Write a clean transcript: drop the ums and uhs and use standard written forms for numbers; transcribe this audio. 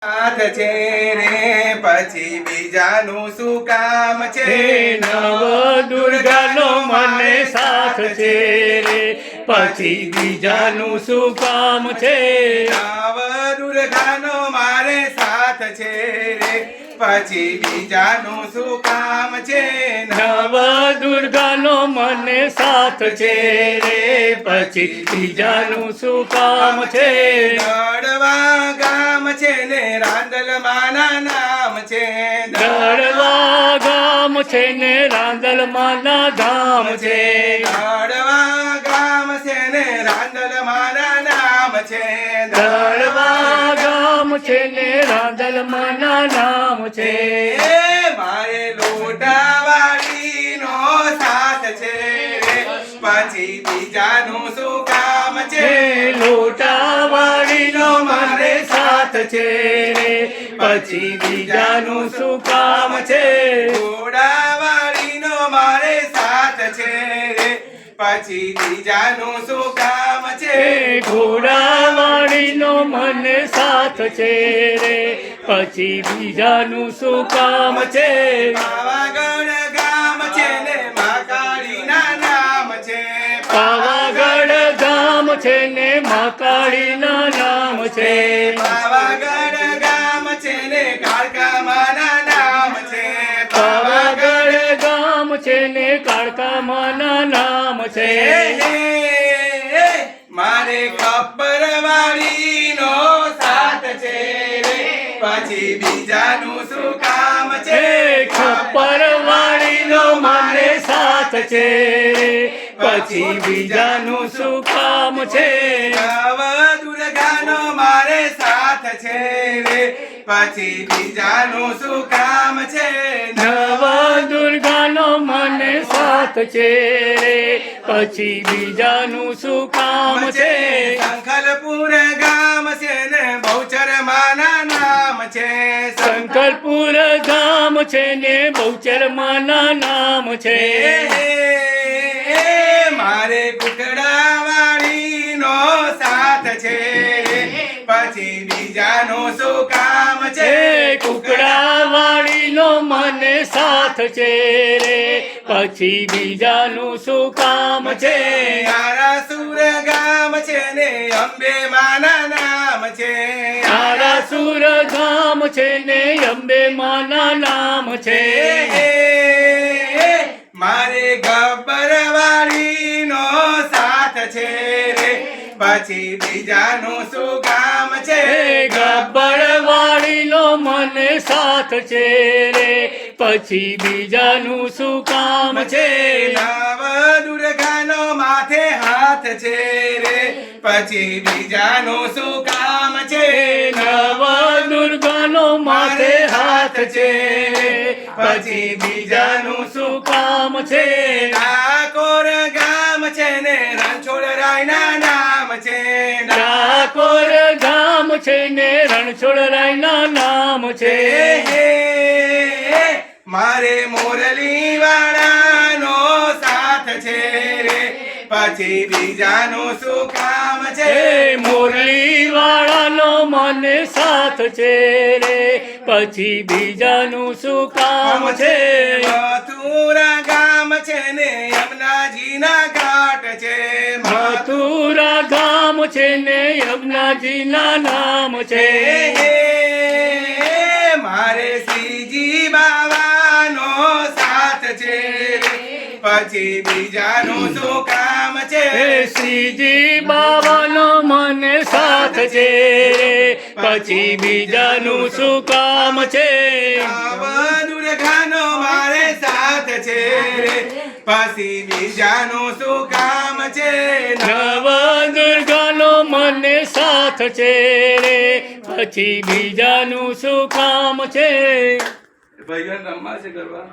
સાથ છે રે પછી બીજાનું શું કામ છે? નવ દુર્ગાનો મને સાથ છે રે પછી બીજાનું શું કામ છે? નવ દુર્ગાનો મારે સાથ છે રે પછી બીજાનું શું કામ છે? નવ દુર્ગાનો મને સાથ છે રે પછી બીજાનું શું કામ છે? દડવા ગામ છે ને રાંદલમાના નામ છે. દડવા ગામ છે ને રાંદલમાના ધામ છે. દડવા ગામ છે ને રાંદલમાના નામ છે. દડવા ગામ છે ને રાંદલમાના નામ છે. મારે લોટાવાળીનો સાથ છે રે પછી બીજાનું શું કામ છે? લોટાવાળીનો મારે સાથ છે રે પછી બીજાનું શું કામ છે? ઘોડાવાળીનો મારે સાથ છે રે પછી બીજાનું શું કામ છે? ઘોડાવાળીનો મને સાથ છે રે પછી બીજાનું શું કામ છે? પાવાગઢ ગામ છે ને મહાકાળીના નામ છે. પાવાગઢ ગામ છે ને મહાકાળીના નામ છે. પાવાગઢ ગામ છે ને કાળકામાના નામ છે. પાવાગઢ ગામ છે ને કાળકામાના નામ છે. મારે ખપ્પરવાળીનો સાથ છે રે પછી બીજાનું શું કામ છે? ખપ્પરવાળીનો મારે સાથ છે રે પછી બીજાનું શું કામ છે? નવ દુર્ગાનો મારે સાથ છે રે પછી બીજાનું શું કામ છે? નવ દુર્ગાનો મને સાથ છે રે પછી બીજાનું શું કામ છે? શંખલપુર ગામ છે ને બહુચર માના નામ છે. શંકરપુર ગામ છે ને બહુચર માના નામ છે. મારે કુકડાવાળીનો સાથ છે રે પછી બીજાનું શું કામ છે? કુકડાવાળીનો મને સાથ છે રે પછી બીજાનું શું કામ છે? આરાસુર ગામ છે ને અંબે માના નામ છે. આરાસુર ગામ છે ને અંબે માના નામ છે. મારે ગબ્બરવાળીનો સાથ છે રે પછી બીજાનું શું કામ છે? ગબ્બરવાળીનો મને સાથ છે રે પછી બીજાનું શું કામ છે? નવ દુર્ગાનો માથે હાથ છે રે પછી બીજાનું શું કામ છે? નવ દુર્ગાનો માથે હાથ છે પછી બીજાનું શું કામ છે? ડાકોર ગામ છે ને રણછોડરાયના નામ છે. ડાકોર ગામ છે ને રણછોડરાયના નામ છે. મારે મોરલી વાળાનો સાથ છે રે પછી બીજાનું શું કામ છે? મુરલી વાળાનો મને સાથ છે રે પછી બીજાનું શું કામ છે? મથુરા ગામ છે ને યમુનાજીના ઘાટ છે. મથુરા ગામ છે ને યમુનાજીના નામ છે. મારે શ્રીજી બાવાનો સાથ છે રે પછી બીજાનું શું કામ છે? શ્રીજી બાવાનો મને સાથ છે રે પછી બીજાનું શું કામ છે? નવ દુર્ગાનો મારે સાથ છે રે પછી બીજાનું શું કામ છે? નવ દુર્ગાનો મને સાથ છે રે પછી બીજાનું શું કામ છે? ભાઈઓ રમવા છે કરવા